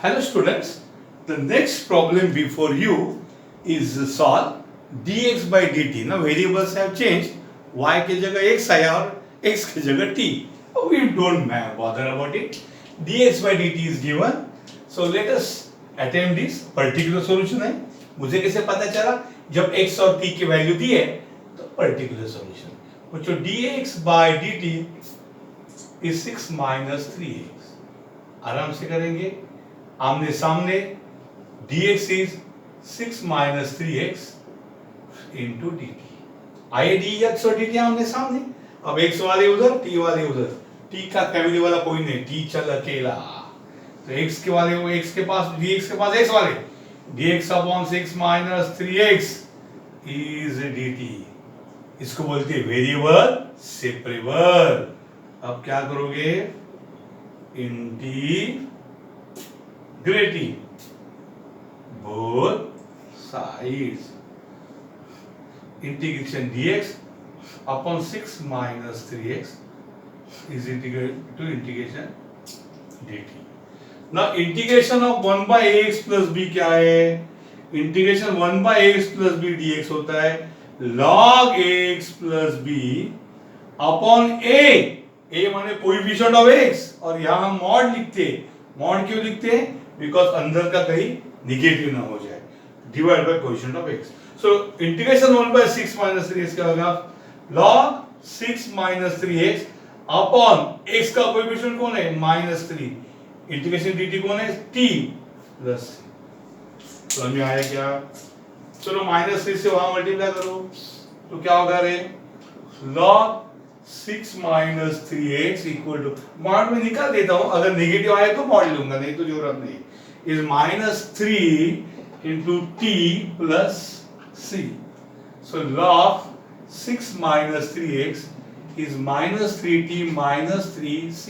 Hello students, the next problem before you is solve dx by dt. Now variables have changed, y की जगह x आया और x की जगह t. We don't bother about it. dx by dt is given. So let us attempt this particular solution है. मुझे कैसे पता चला? जब x और t की वैल्यू दी है तो particular solution. तो dx by dt is 6 minus 3x. आराम से करेंगे. आमने सामने dx is 6 minus 3x into dt. आइए dx और dt आमने सामने. अब x वाले उधर, t वाले उधर. t का फैमिली वाला कोई नहीं, t चल अकेला. तो x के वाले वो x के पास, dx के पास x वाले. dx upon 6 minus 3x is dt. इसको बोलते हैं वेरिएबल सेपरेबल. अब क्या करोगे? integrating both sides. Integration dx upon 6 minus 3x is integrated to integration dt. Now integration of 1 by ax plus b क्या है? Integration 1 by ax plus b dx होता है log ax plus b upon a. a माने coefficient of x और यहाँ हम mod लिखते हैं. मॉड क्यों लिखते हैं? बिकॉज अंदर का कहीं निगेटिव ना हो जाए. Divide by coefficient of x. So integration 1 by 6 minus 3x क्या होगा? log 6 minus 3x upon x का कोएफिशिएंट कौन है? -3. इंटीग्रेशन dt कौन है? t plus c. तो हमें आया क्या? चलो -3 से वहां मल्टीप्लाई करो तो क्या होगा रे? log 6 minus 3x equal to mod में निकाल देता हूं. अगर नेगेटिव आए तो मॉड लूंगा, नहीं तो जरूरत नहीं. is -3 into t plus c. So log 6 minus 3x is -3t minus 3c.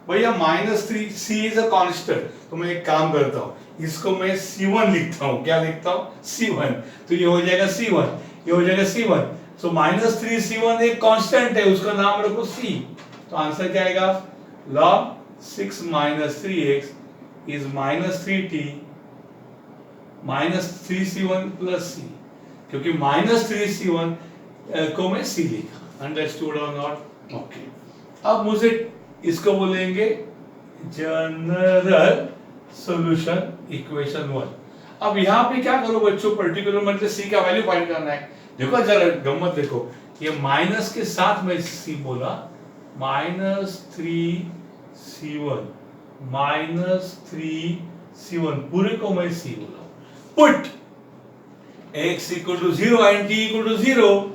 भैया -3c is a constant. तो मैं एक काम करता हूं, इसको मैं c1 लिखता हूं. क्या लिखता हूं? c1. तो ये हो जाएगा c1, ये हो जाएगा c1. सो -3c1 एक कांस्टेंट है, उसका नाम रखो c. तो आंसर क्या आएगा? log 6 minus 3x is -3t -3c1 plus c. क्योंकि -3c1 को मैं c लिखा. अंडरस्टूड और नॉट? ओके. अब मुझे इसको बोलेंगे जनरल सॉल्यूशन इक्वेशन 1. अब यहाँ पे क्या करो बच्चों? पर्टिकुलर मतलब c का वैल्यू फाइंड करना है. देखो जरा गम्मत देखो, ये माइनस के साथ में c बोला, -3c1 -3c1 पूरे को मैं c बोला. Put x equal to 0 and t equal to 0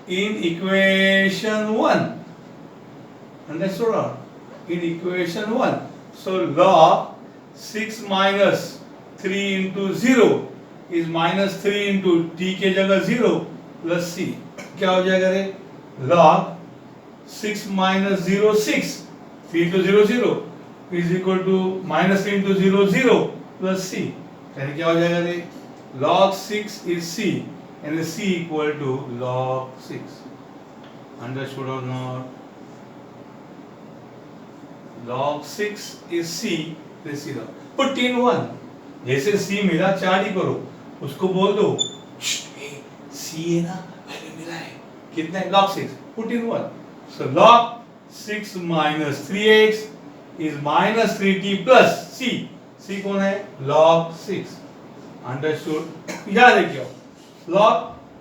in equation 1. Understood? In equation 1. So log 6 minus 3 into 0 is -3 into t के जगह 0 प्लस c. क्या हो जाएगा रे? log 6 minus 0 6 3 to 0 0 is equal to -3 into 0 0 plus c. यानी क्या हो जाएगा रे? log 6 is c and c equal to log 6. Understood or not? log 6 is c plus c. Put in 1. जैसे c मिला चार ही करो, उसको बोल दो c है ना, वैल्यू मिला है. कितना है? log 6. Put in 1. So log 6 minus 3x is -3t plus c. c कौन है? log 6. Understood? याद है क्या? log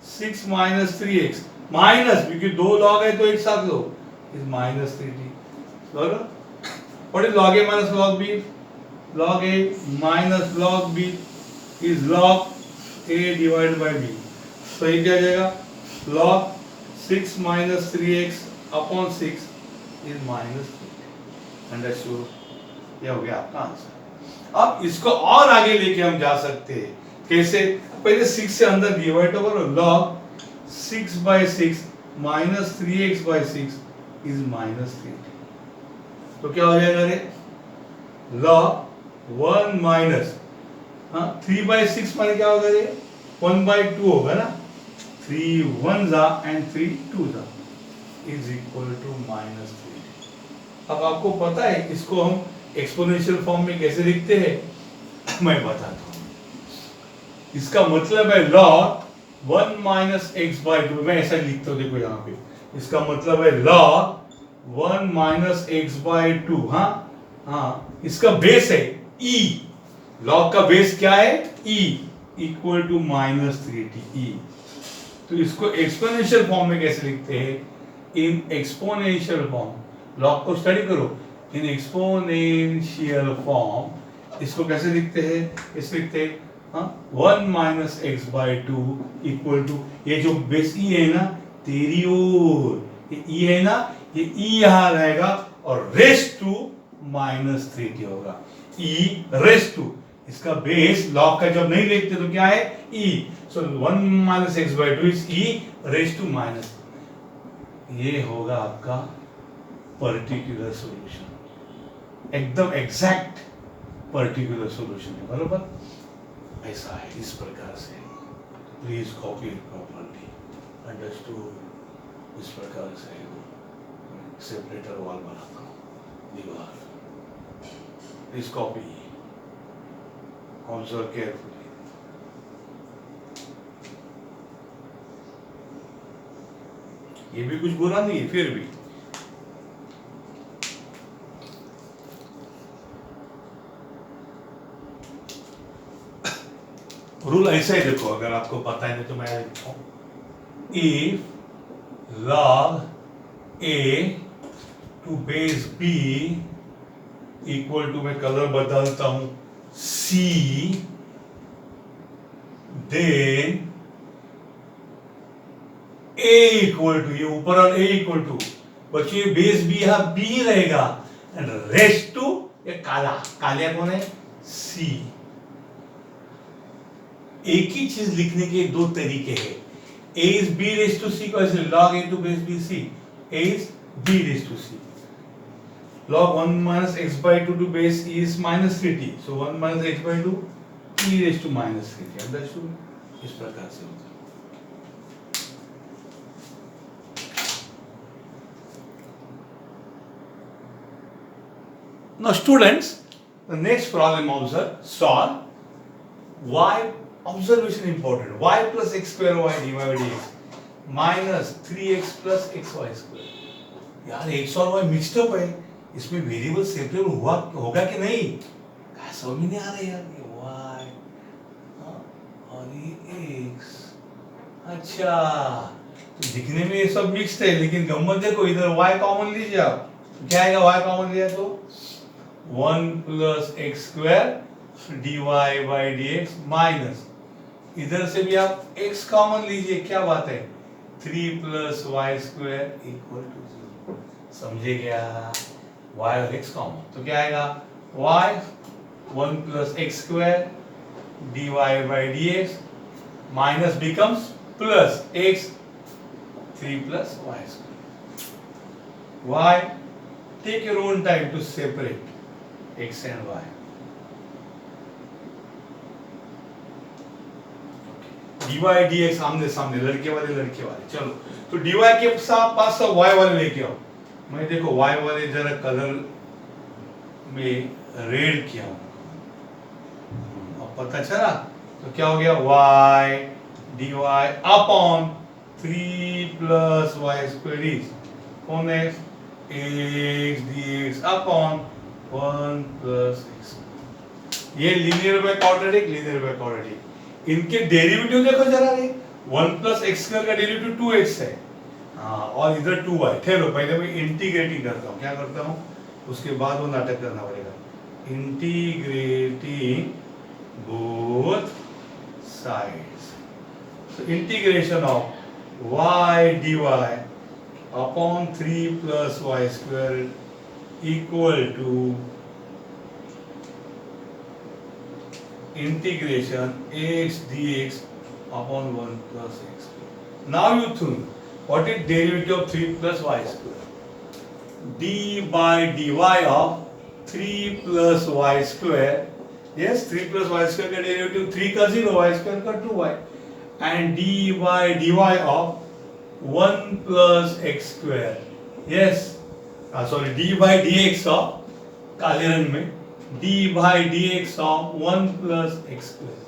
6 minus 3x माइनस, क्योंकि दो log है तो एक साथ लो, is -3t. Log what is log a minus log b? log a minus log b is log a divided by b. तो ये क्या जाएगा? log 6 minus 3x upon 6 is -3. Understood? ये हो गया आपका आंसर. अब इसको और आगे लेके हम जा सकते हैं. कैसे? पहले 6 से अंदर डिवाइड करो. log 6 by 6 minus 3x by 6 is -3. तो क्या हो जाएगा रे? log 1 minus 3 by 6 माने क्या होगा रे? 1 by 2 होगा ना. 3 1s and 3 2s is equal to -3. अब आपको पता है इसको हम एक्सपोनेंशियल फॉर्म में कैसे लिखते हैं? मैं बताता हूँ। इसका मतलब है log 1 minus x by to, मैं ऐसा लिखता हूँ, देखो यहाँ पे, इसका मतलब है log 1 minus x by to. हाँ हाँ, इसका बेस है e, log का बेस क्या है e, equal to -3t e। तो इसको एक्सपोनेंशियल फॉर्म में कैसे लिखते हैं? इन एक्सपोनेंशियल फॉर्म, लॉग को स्टडी करो, इन एक्सपोनेंशियल फॉर्म इसको कैसे लिखते हैं? इस लिखते हैं, हाँ, 1 minus x by two equal to, ये जो बेस ई है ना तेरी ओर, ये ई है ना, ये ई यहां रहेगा और रेस टू -3t होगा, ई रेस टू, इसका बेस लॉग का जब नहीं लिखते तो क्या है e, so 1 minus x by two is e raise to minus, ये होगा आपका पर्टिकुलर सॉल्यूशन, एकदम एग्जैक्ट पर्टिकुलर सॉल्यूशन है, बरोबर? ऐसा है, इस प्रकार से, please copy it properly, understood? इस प्रकार से सेपरेटर वॉल बनाता हूँ, दीवार, प्लीज कॉपी, ऑब्जर्व केयरफुली। ये भी कुछ बुरा नहीं है, फिर भी रूल ऐसा ही देखो, अगर आपको पता है नहीं तो मैं लिखता हूं, if log a to base b equal to, मैं कलर बदलता हूं, c, then a equal to, ये ऊपर और a इक्वल टू, बच्चों ये बेस b यहां b रहेगा, एंड रेस्ट टू, ये काला, कालिया कौन है? c। एक ही चीज लिखने के दो तरीके हैं, a is b raised to c को ऐसे log a to base b c, a is b raised to c, log 1 minus x by 2 to base e is -3t, so 1 minus x by 2 e raised to -3t, understood? इस प्रकार से होता है। Now students, the next problem observe, solve y, observation important, y plus x square y dy by dx minus 3x plus xy square। यार x और y mixed up है, इसमें variable separate हुआ होगा कि नहीं? क्या समझ में नहीं आ रहा यार, ये y और ये x, अच्छा तो दिखने में ये सब मिक्स्ड है, लेकिन गम्मत देखो, इधर y कॉमन लीजिए आप, क्या आएगा? y कॉमन लिया तो 1 plus x square d y by d x minus, इधर से भी आप x कॉमन लीजिए, क्या बात है, 3 plus Y square equal to 0। समझे क्या? y और x कॉमन, तो क्या आएगा? y 1 plus x square d y by d x minus becomes plus x 3 plus Y square. y, take your own time to separate x and y। dy dx सामने सामने, लड़के वाले लड़के वाले, चलो तो dy के पास सब y वाले लेके आओ, मैं देखो y वाले जरा कलर में रेड किया हूं, अब पता चला, तो क्या हो गया? y dy upon 3 plus Y square is कौन है? x dx upon 1 plus x। ये linear by quadratic, linear by quadratic, इनके डेरिवेटिव देखो जरा, रे 1 प्लस एक्स स्क्वायर का डेरिवेटिव 2x है, हाँ, और इधर 2y। ठहरो, पहले मैं इंटीग्रेटिंग करता हूँ, क्या करता हूँ, उसके बाद वो नाटक करना पड़ेगा, integrating both sides, so integration of y dy upon 3 plus y square equal to integration x dx upon 1 plus x square। Now you think, what is derivative of 3 plus y square? d by dy of 3 plus y square, yes, 3 plus y square का derivative 3 का 0, y square का 2y, and d by dy of 1 plus x square, yes, sorry, d by dx of काले रंग में D by d x of 1 plus x square,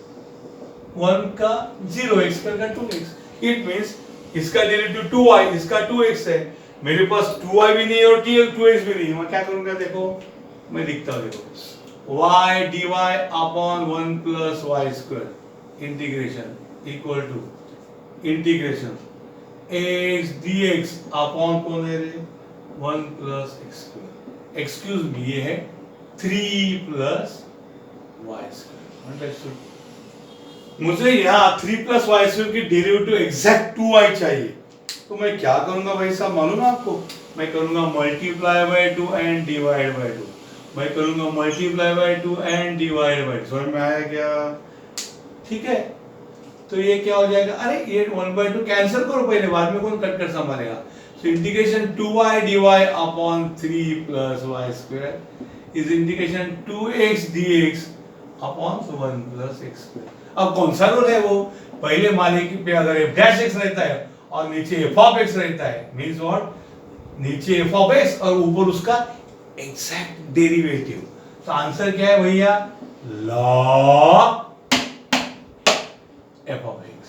1 का 0, x square का 2x। It means इसका derivative 2y, इसका 2x है, मेरे पास 2y भी नहीं और 2x भी नहीं, मैं क्या करूंगा देखो, मैं लिखता हूँ देखो, y dy upon 1 plus Y square integration equal to integration x dx upon कौन है रे 1 plus x square, excuse me ये है 3 प्लस वाई स्क्वायर। अंडरस्टूड? मुझे यहाँ 3 प्लस वाई स्क्वायर की डेरिवेटिव एग्जैक्ट 2y चाहिए, तो मैं क्या करूंगा भाई साहब मालूम है आपको, मैं करूंगा multiply by 2 and divide by 2, मैं करूंगा multiply by 2 and divide by 2। समझ में आया क्या? ठीक है, तो ये क्या हो जाएगा, अरे ये 1/2 कैंसिल करो पहले, बाद में कौन कट कर संभालेगा। So integration 2y dy upon 3 plus Y square is integration 2x dx upon 1 plus x square. अब कौन सा रूल है वो, पहले माने कि पे अगर f डैश x रहता है और नीचे f ऑफ x रहता है, मींस व्हाट, नीचे f ऑफ x और ऊपर उसका एग्जैक्ट डेरिवेटिव, तो आंसर क्या है भैया, log f of x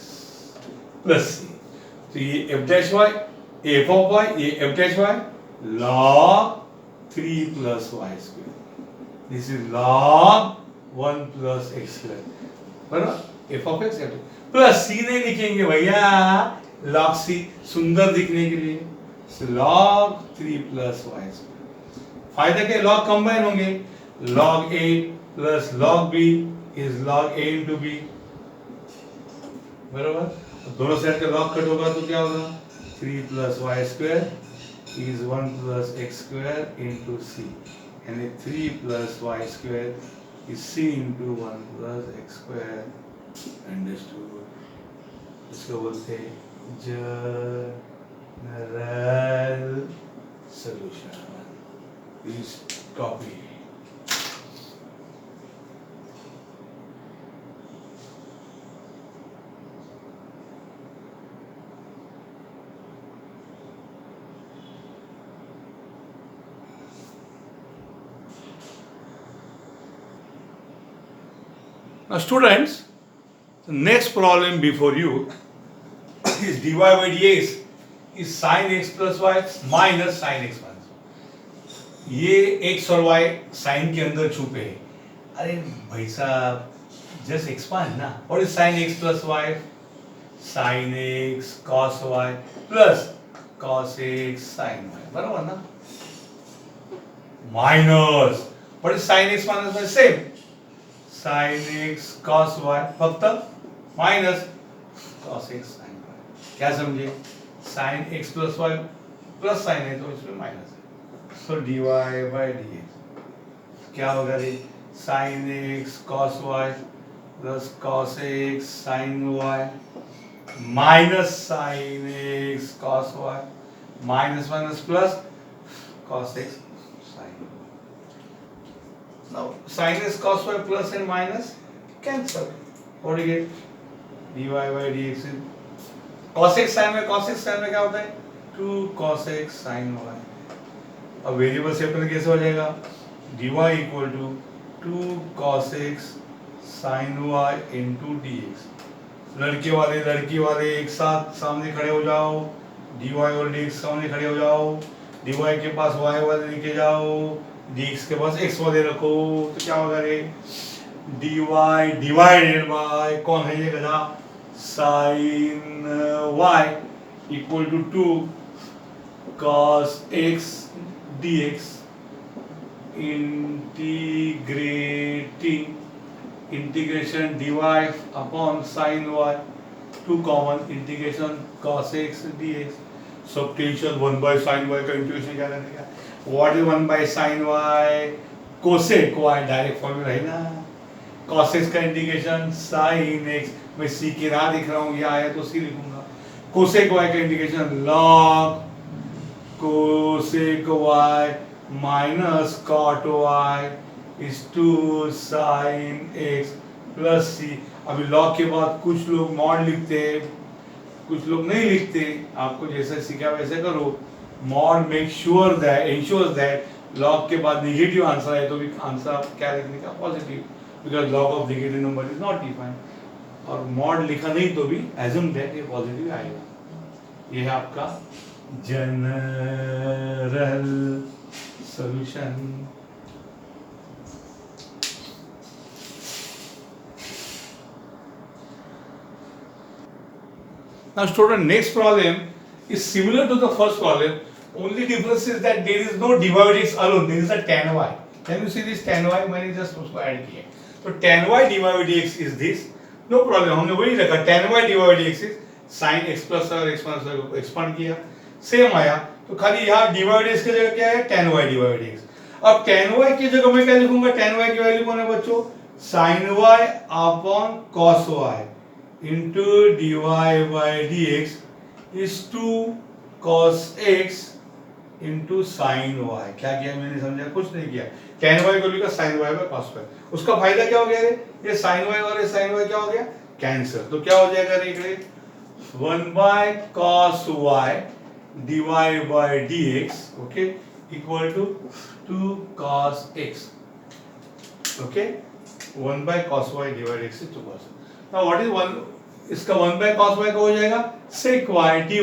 plus c। तो ये f dash y, f of y, ये f dash y log 3 plus y square, this is log 1 plus x square, बराबर f of x plus c नहीं लिखेंगे भैया, log c सुंदर दिखने के लिए, log 3 प्लस y स्क्वायर। फायदा क्या, log कंबाइन होंगे, log a plus log b is log a into b, बराबर, दोनों साइड का log कट होगा तो क्या होगा, 3 plus Y square is 1 plus x square into C, यानी 3 plus Y square is C into 1 plus x square. Understood? इसको बोलते हैं general solution. Please copy. Now students, the next problem before you is dy by dx is sin x plus y minus sin x minus y। ये x और y sin के अंदर छुपे हैं। अरे भाई साहब just expand ना, what is sin x plus y? sin x cos y plus cos x sin y, बराबर ना, minus what is sin x minus y? same sin x cos y फक्त minus cos x sin y। क्या समझे, sin x plus y plus sin है तो इसमें minus है, सो dy bye dx क्या होगा रे, sin x cos y plus cos x sin y minus sin x cos y minus minus plus cos x sin y। Now sin x cos y plus and minus cancel. What do you get? dy by dx is cos x sin y, cos x sin y क्या होता है, 2 cos x sin y। अब variable separate कैसे हो जाएगा, dy equal to 2 cos x sin y into dx। लड़की वाले एक साथ सामने खड़े हो जाओ, dy और dx सामने खड़े हो जाओ, dy के पास y वाले लेके जाओ, dx के पास x वाले रखो, तो क्या होगा रे, dy डिवाइडेड बाय कौन है ये गधा, sin y equal to 2 cos x dx integration dy upon sin y 2 common integration cos x dx। Substitution 1 by sin y का इंटीग्रेशन क्या करेगा, what is 1 by sin y, cosec y direct formula है ना, cos x का integration sin x, मैं c के ना लिख रहा हूँ, ये आया तो c लिखूंगा, कोसेक y का integration log cosec y minus cot y is 2 sin x plus c। अभी log के बाद कुछ लोग मॉड लिखते हैं, कुछ लोग नहीं लिखते, आपको जैसा सीखा वैसे करो। mod make sure that ensures that log के बाद नेगेटिव आंसर है तो भी आंसर क्या लिखने का, positive, because log of negative number is not defined. और मॉड लिखा नहीं तो भी एज्यूम दैट ये पॉजिटिव आएगा। ये है आपका general solution. Now student, next problem is similar to the first problem. Only difference is that there is no divided x alone. There is a tan y. Can you see this tan y? मैंने just उसको add किया। तो tan y divided x is this. No problem. हमने वही रखा tan y divided x is sin x plus और x minus y को expand किया, सेम आया। तो खाली यहाँ divided x की जगह क्या है, tan y divided x। अब tan y की जगह मैं क्या लिखूंगा, tan y की वैल्यू कौन है बच्चों, sin y upon cos y into dy by dx is 2 cos x into sin y। क्या किया मैंने, समझा, कुछ नहीं किया। tan y को लिखा sin y by cos y। उसका फायदा क्या हो गया रे, ये sin y और ये sin y क्या हो गया, कैंसिल। तो क्या हो जाएगा रे, 1 by cos y dy by dx okay equal to 2 cos x okay 1 by cos y divided x is 2 cos। Now what is 1, इसका 1 by cos y का हो जाएगा sec y dy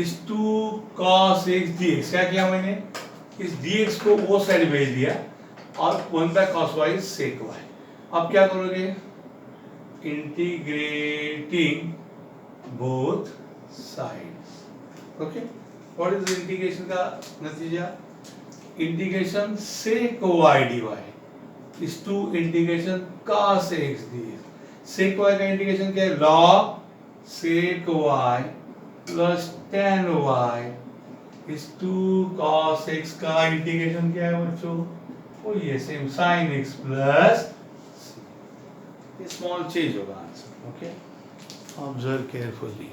is 2 cos x dx। क्या किया मैंने, इस dx को वो साइड भेज दिया और 1 by cos y is sec y। अब क्या करोगे, integrating both sides okay. What is integration का नतीजा, integration sec y dy is 2 integration cos x dx। sec y का इंटीग्रेशन क्या है, log sec y plus tan y is 2 cos x का integration क्या है बच्चों, वो ये सेम sin x plus ये स्मॉल चेंज होगा answer okay. Observe carefully.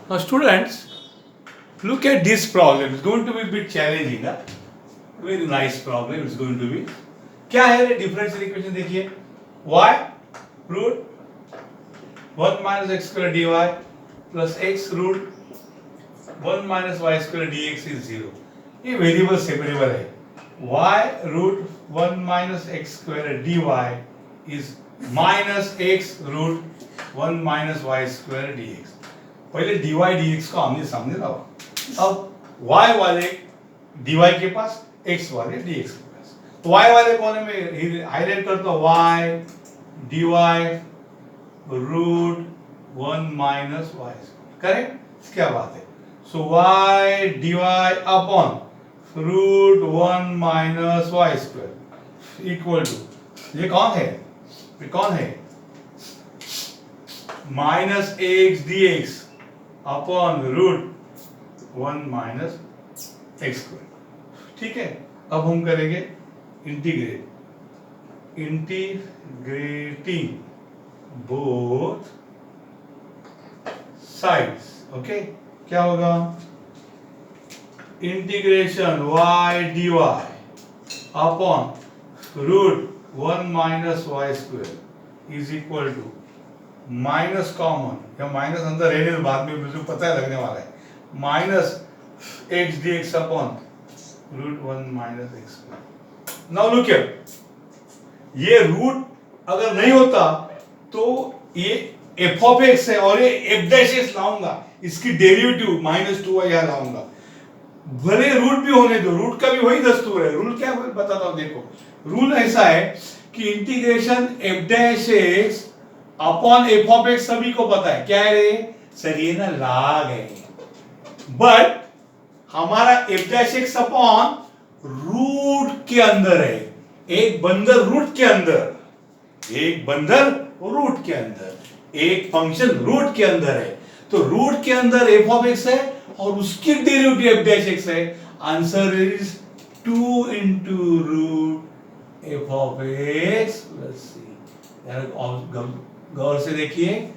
Now students, look at this problem. It's going to be a bit challenging, huh? Very nice problem. It's going to be. क्या है differential equation देखिए, y root 1 minus x square dy plus x root 1 minus y square dx is 0। ये variable separable है। y root 1 minus x square dy is minus x root 1 minus y square dx। पहले dy dx को आमने सामने लाओ। अब y वाले dy के पास, x वाले dx के पास। तो y वाले कोने में हाईलाइट कर दो, y dy root 1 minus y। Correct, क्या बात है। So y dy upon root 1 minus y square equal to, ये कौन है, ये कौन है, minus x dx upon root 1 minus x square. ठीक है, अब हम करेंगे इंटीग्रेटिंग बोथ साइड्स ओके। क्या होगा, integration y dy upon root 1 minus y square is equal to minus common, या माइनस अंदर रहने बाद में मुझे पता है लगने वाला है, minus x dx upon root 1 minus x square. Now look here, ये रूट अगर नहीं होता तो ये f ऑफ x है और ये f डैश x लाऊंगा, इसकी डेरिवेटिव माइनस 2y यहां लाऊंगा। भले रूट भी होने दो, रूट का भी वही दस्तूर है। रूल क्या बताता हूं, देखो रूल ऐसा है कि integration f dash x upon f of x सभी को पता है। क्या है रे सर, ये ना लाग है, बट हमारा f dash x upon root के अंदर है, एक बंदर रूट के अंदर, एक बंदर रूट के अंदर, एक फंक्शन रूट के अंदर है। तो रूट के अंदर f ऑफ x है और उसकी डेरिवेटिव f डैश x है। Answer is 2 into root f of x plus c। यार गौर से देखिए,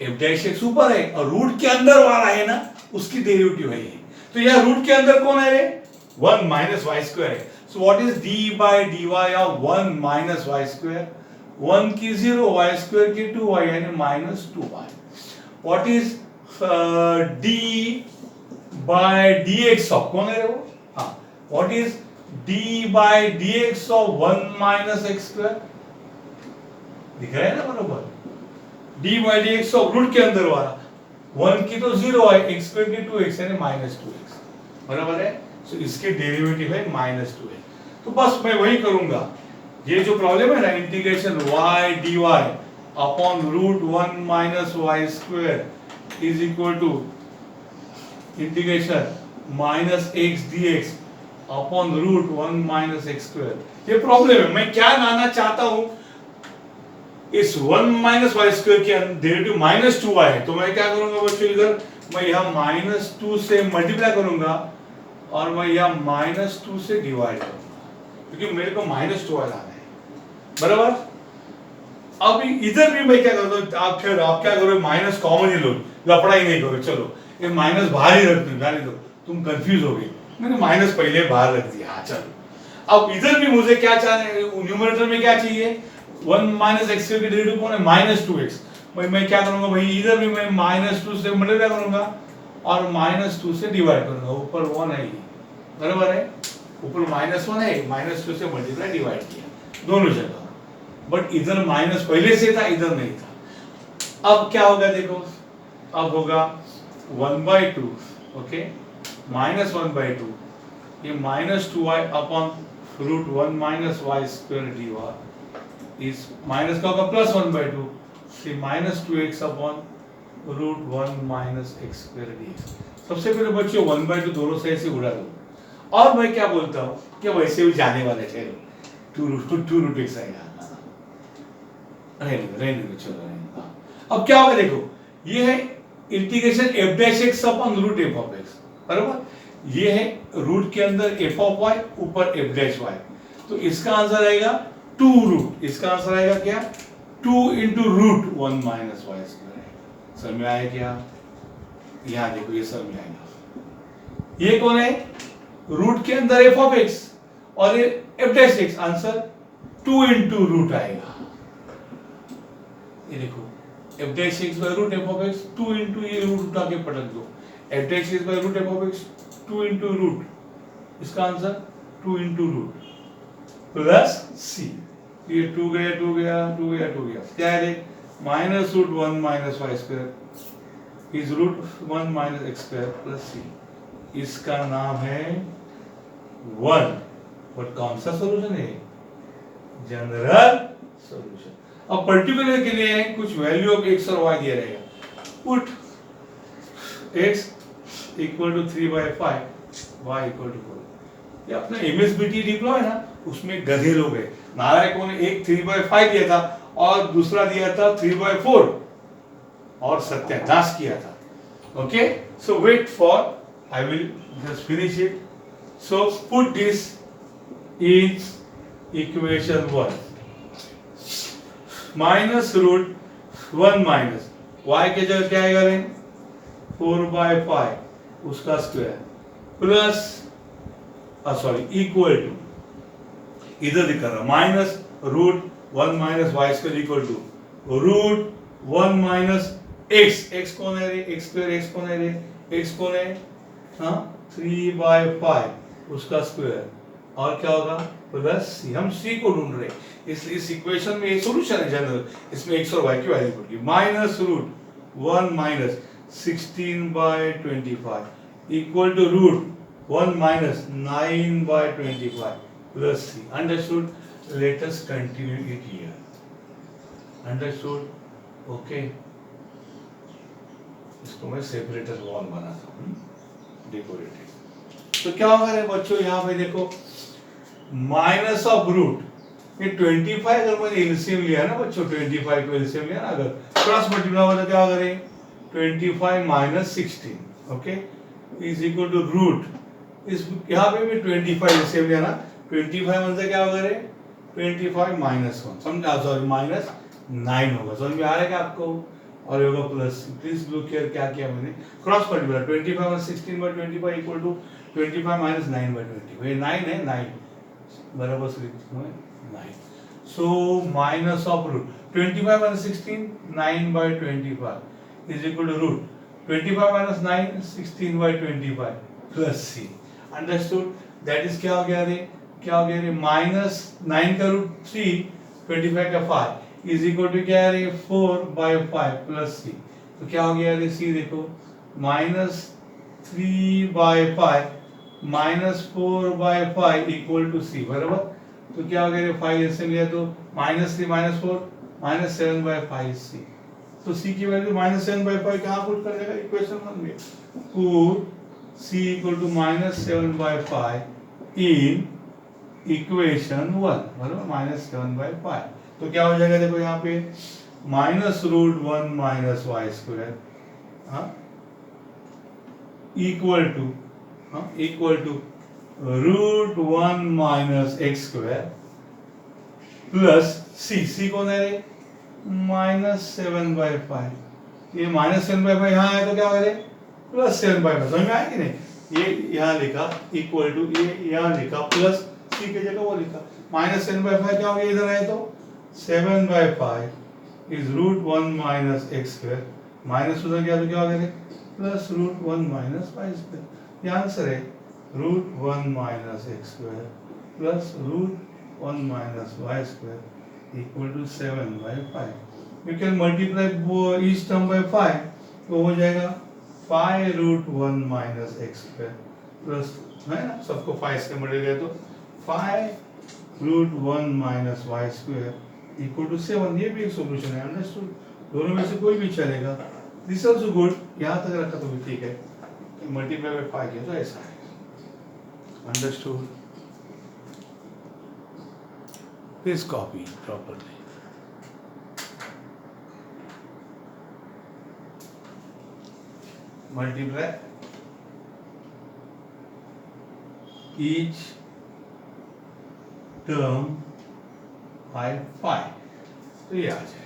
f डैश x ऊपर है और रूट के अंदर वाला है ना, उसकी डेरिवेटिव है ये। तो यह रूट के अंदर कौन है रे, 1 माइनस y स्क्वायर है। So what is d by dy of 1 minus y square, 1 की 0, y स्क्वायर की 2y यानी minus 2y। What is d by d x of, कौन है वो, हाँ, what is d by d x of 1 minus x square, दिख रहा है ना बरोबर, d by d x of root के अंदर वाला 1 की तो 0 है, एक्स स्क्वायर की 2x यानी -2x, बराबर है। सो इसके डेरिवेटिव है -2x। तो बस मैं वही करूंगा, ये जो प्रॉब्लम है ना, integration y dy upon root 1 minus Y square is equal to integration minus x d x upon root 1 minus x square, ये प्रॉब्लम है। मैं क्या लाना चाहता हूं, इस 1 माइनस वाई स्क्वायर के डेरिवेटिव -2y है, तो मैं क्या करूंगा बच्चों, इधर मैं यहाँ -2 से मल्टीप्लाई करूंगा और मैं यहाँ -2 से डिवाइड करूंगा, क्योंकि मेरे को -2y लाना है, बराबर। अब इधर भी मैं क्या करता हूँ, आप क्या करो, माइनस कॉमन ही लो, लफड़ा ही नहीं करो, चलो ये माइनस बाहर ही रख दो, जाने दो, तुम कंफ्यूज हो गए, मैंने माइनस पहले बाहर रख दिया, हाँ चलो। अब इधर भी मुझे क्या चाहिए, न्यूमरेटर में क्या चाहिए, 1 माइनस एक्स के डेरिवेटिव कौन है, -2x, मैं क्या करूंगा भाई, इधर भी मैं -2 से मल्टीप्लाई करूंगा और -2 से डिवाइड करूंगा, ऊपर 1 है, बराबर है, ऊपर -1 है, -2 से मल्टीप्लाई डिवाइड किया दोनों जगह, बट इधर माइनस पहले से था, इधर नहीं था। अब क्या होगा देखो, अब होगा 1/2, ओके, -1/2, ये -2y upon root 1 minus Y square dy इस माइनस का होगा +1/2, से -2x upon root 1 minus x square dx। सबसे पहले बच्चों 1/2 दोनों साइड से उड़ा दो, और मैं क्या बोलता हूँ कि वैसे भी जाने वाले थे, 2 रूट x आएगा, रहने दो, चलो रहने दो। अब क्या होगा देखो, ये है integration f dash x upon root f of x, बराबर, ये है रूट के अंदर f ऑफ y, ऊपर f डैश y, तो इसका आंसर आएगा 2 रूट, इसका आंसर आएगा क्या, 2 into root 1 minus Y square. समझ में आया क्या, यहां देखो ये समझ में आएगा, ये कौन है, रूट के अंदर f ऑफ x और ये f dash x, answer 2 into root आएगा, ये देखो f dash x by root f of x, 2 into ये रूट उठा के पलट दो, f dash x by root f of x 2 into root, इसका answer 2 into root plus c, ये 2 गया 2 गया 2 गया 2 गया, क्या है minus root 1 minus Y square is root 1 minus x square plus c, इसका नाम है 1, बट कौन सा सॉल्यूशन है, जनरल सॉल्यूशन। अब पर्टिकुलर के लिए कुछ वैल्यू ऑफ x और y दिया रहेगा, put x equal to 3/5, y equal to 4, ये अपना MSBT डिप्लॉय है ना, उसमें गधे लोग हैं, नारायण को ने एक 3/5 दिया था और दूसरा दिया था 3/4 और सत्यानाश किया था, okay. So wait for, I will just finish it. So put this in equation 1, minus root 1 minus y के जगह क्या आएगा रे, 4/5 उसका square plus sorry equal to, इधर दिखा रहा minus root 1 minus Y square equal to root 1 minus x, x कौन है रे, एक्स स्क्वायर, एक्स कौन है रे, एक्स कौन है, हाँ 3/5 उसका स्क्वायर, और क्या होगा प्लस सी, हम सी को ढूंढ रहे हैं, इस इक्वेशन में ये सॉल्यूशन है जनरल, इसमें x और y की वैल्यू पड़ेगी, minus root 1 minus 16/25 equal to root 1 minus 9/25 plus c, understood, let us continue it here, understood, okay. इसको मैं सेपरेटर वॉल बनाता हूँ, डेकोरेटिव। तो क्या होगा रे बच्चों, यहाँ पे देखो माइनस ऑफ रूट, ये 25 अगर मैंने एलसीएम लिया ना बच्चों, 25 को एलसीएम लिया ना, अगर क्रॉस मल्टीप्लाई होगा तो क्या होगा रे, 25 minus 16, okay, is equal to root, इस यहाँ पे भी 25 एलसीएम लिया ना, 25 मतलब क्या होगा रे, 25 माइनस 1, समझा, सॉरी माइनस 9 होगा, समझ में आ रहा है क्या आपको, और ये होगा प्लस, प्लीज लुक हियर, क्या किया मैंने, cross multiply 25 minus 16/25 equal to 25 minus 9/25, ये 9 है, 9 बराबर से लिखते हैं 9, so minus of root 25 minus 16 9/25 is equal to root 25 minus 9, 16 by 25 plus c. Understood? That is क्या हो गया रे? क्या हो गया रे? माइनस 9 का रूट 3, 25 का 5 इज इक्वल टू क्या है रे? 4 by 5 प्लस c. तो क्या हो गया रे? c देखो, minus 3 by 5 minus 4 by 5 equal to c, बराबर. तो क्या हो गया रे? 5 ऐसे लिया तो minus 3 minus 4 minus 7 by 5 c. तो c की वैल्यू माइनस 7 by 5 कहाँ पुट कर देगा? इक्वेशन 1 में. Put c equal to minus 7 by 5 in equation 1, बराबर. माइनस 7 by 5 तो क्या हो जाएगा? देखो यहाँ पे minus root 1 minus Y square equal to root 1 minus x square plus C कौन है रे? Minus 7 by 5. ये माइनस 7 by 5 यहाँ आया तो क्या होगा रे? Plus 7 by 5. समझ में आया कि नहीं? ये यहाँ लिखा इक्वल टू, ये यहाँ लिखा प्लस सी की जगह वो लिखा माइनस 7 by 5. क्या हो गया इधर आए तो 7 by 5 is root 1 minus x square. Minus उधर गया तो क्या हो गया रे? Plus root 1 minus Y square. ये आंसर है root 1 minus x square plus root 1 minus Y square equal to 7 by 5. You can multiply each term by 5 तो हो जाएगा 5 root 1 minus x square plus, है ना, सबको 5 से मल्टीप्लाई तो 5 root 1 minus Y square equal to 7. ये भी एक सॉल्यूशन है. अंडरस्टूड? दोनों में से कोई भी चलेगा. This also good. यहाँ तक रखा तो भी ठीक है. मल्टीप्लाई बाय 5 किया तो ऐसा है. Understood? Please copy properly. Multiply each term by 5. तो ये आ जाए.